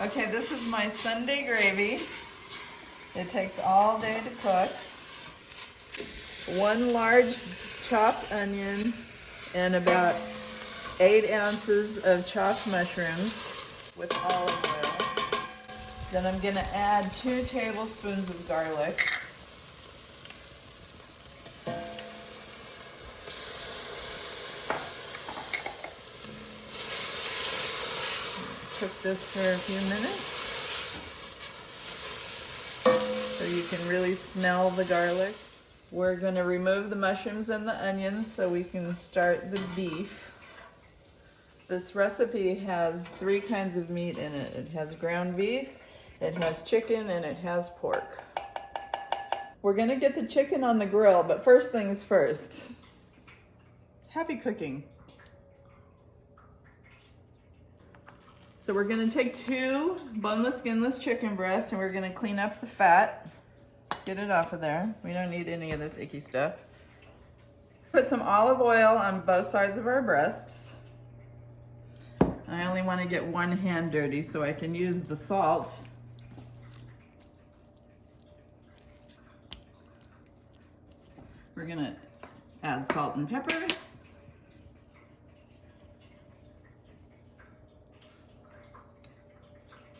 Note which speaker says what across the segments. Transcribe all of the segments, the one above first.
Speaker 1: Okay, this is my Sunday gravy. It takes all day to cook. 1 large chopped onion and about 8 ounces of chopped mushrooms with olive oil. Then I'm gonna add 2 tablespoons of garlic. Cook this for a few minutes so you can really smell the garlic. We're going to remove the mushrooms and the onions so we can start the beef. This recipe has 3 kinds of meat in it. It has ground beef, it has chicken, and it has pork. We're going to get the chicken on the grill, but first things first. Happy cooking. So we're gonna take 2 boneless, skinless chicken breasts and we're gonna clean up the fat. Get it off of there. We don't need any of this icky stuff. Put some olive oil on both sides of our breasts. I only wanna get one hand dirty so I can use the salt. We're gonna add salt and pepper.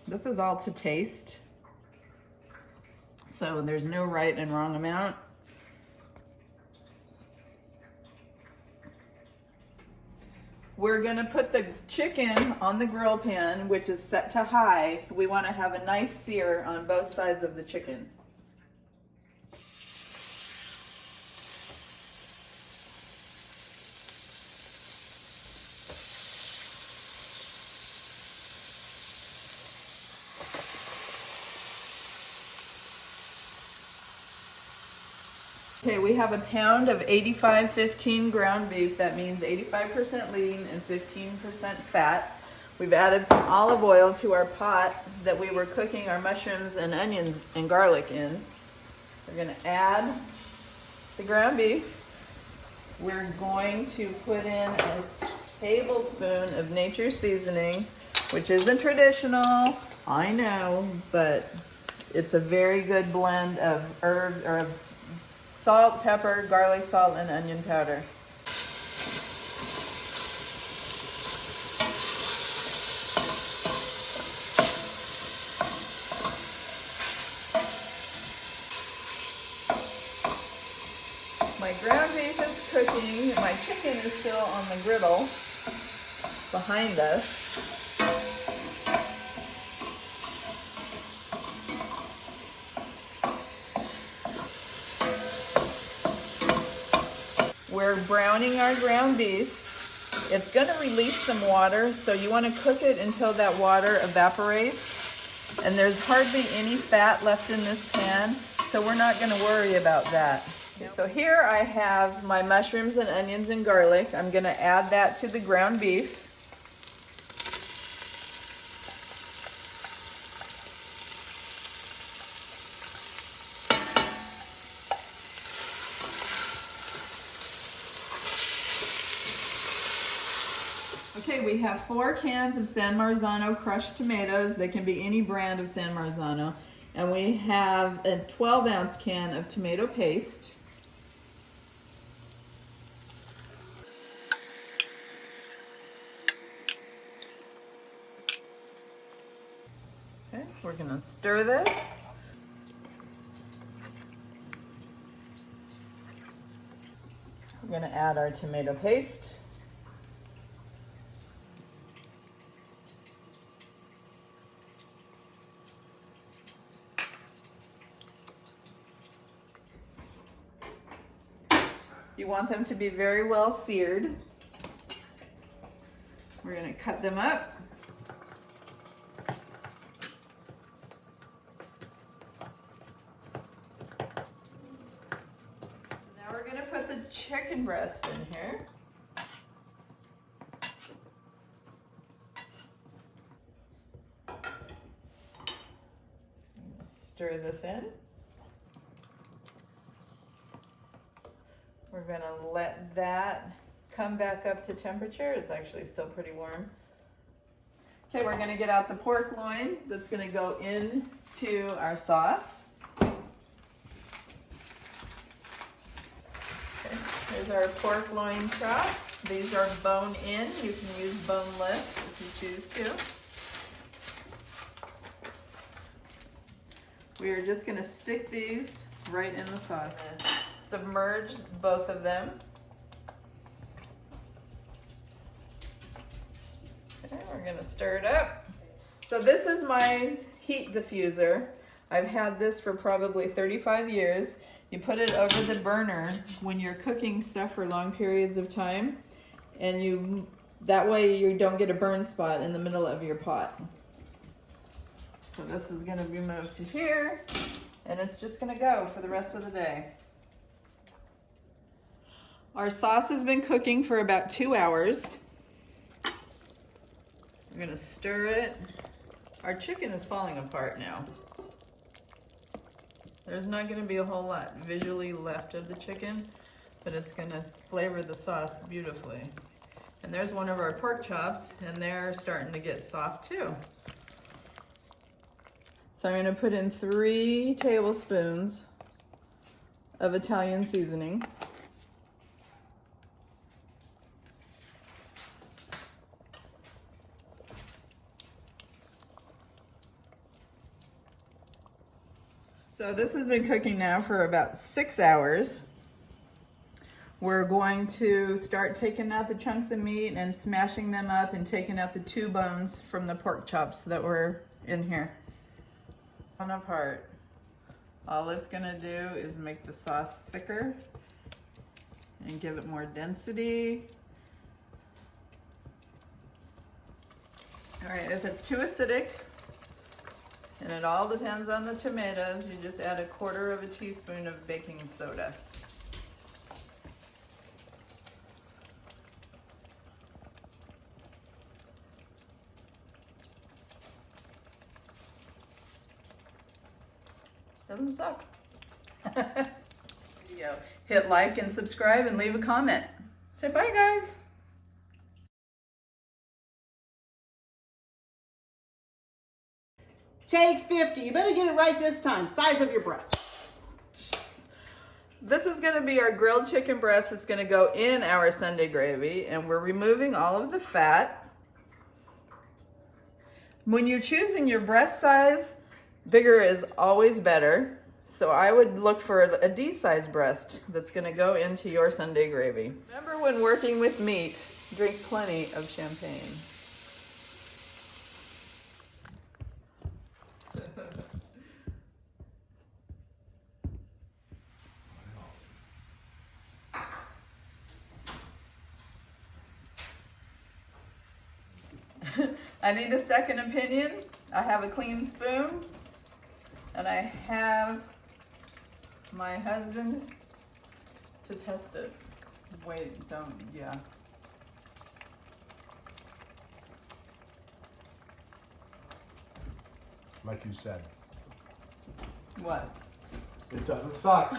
Speaker 1: This is all to taste, so there's no right and wrong amount. We're gonna put the chicken on the grill pan, which is set to high. We wanna have a nice sear on both sides of the chicken. Okay, we have a pound of 85-15 ground beef. That means 85% lean and 15% fat. We've added some olive oil to our pot that we were cooking our mushrooms and onions and garlic in. We're gonna add the ground beef. We're going to put in a tablespoon of nature's seasoning, which isn't traditional, I know, but it's a very good blend of herbs or of salt, pepper, garlic salt, and onion powder. My ground beef is cooking. My chicken is still on the griddle behind us. We're browning our ground beef. It's going to release some water, so you want to cook it until that water evaporates. And there's hardly any fat left in this pan, so we're not going to worry about that. Okay, so here I have my mushrooms and onions and garlic. I'm going to add that to the ground beef. Okay, we have 4 cans of San Marzano crushed tomatoes. They can be any brand of San Marzano. And we have a 12-ounce can of tomato paste. Okay, we're gonna stir this. We're gonna add our tomato paste. You want them to be very well seared. We're going to cut them up. Now we're going to put the chicken breast in here. Stir this in. We're gonna let that come back up to temperature. It's actually still pretty warm. Okay, we're gonna get out the pork loin that's gonna go into our sauce. Okay, here's our pork loin chops. These are bone in. You can use boneless if you choose to. We are just gonna stick these right in the sauce. Submerge both of them. Okay, we're gonna stir it up. So this is my heat diffuser. I've had this for probably 35 years. You put it over the burner when you're cooking stuff for long periods of time, and that way you don't get a burn spot in the middle of your pot. So this is gonna be moved to here, and it's just gonna go for the rest of the day. Our sauce has been cooking for about 2 hours. We're gonna stir it. Our chicken is falling apart now. There's not gonna be a whole lot visually left of the chicken, but it's gonna flavor the sauce beautifully. And there's one of our pork chops, and they're starting to get soft too. So I'm gonna put in 3 tablespoons of Italian seasoning. So this has been cooking now for about 6 hours. We're going to start taking out the chunks of meat and smashing them up and taking out the 2 bones from the pork chops that were in here. On apart. All it's gonna do is make the sauce thicker and give it more density. All right, if it's too acidic, and it all depends on the tomatoes, you just add 1/4 teaspoon of baking soda. Doesn't suck. Video. Hit like and subscribe and leave a comment. Say bye, guys.
Speaker 2: Take 50. You better get it right this time. Size of your breast.
Speaker 1: This is going to be our grilled chicken breast. It's going to go in our Sunday gravy, and we're removing all of the fat. When you're choosing your breast size, bigger is always better. So I would look for a D-size breast that's going to go into your Sunday gravy. Remember, when working with meat, drink plenty of champagne. I need a second opinion. I have a clean spoon, and I have my husband to test it. Wait, don't, yeah.
Speaker 3: Like you said.
Speaker 1: What?
Speaker 3: It doesn't suck.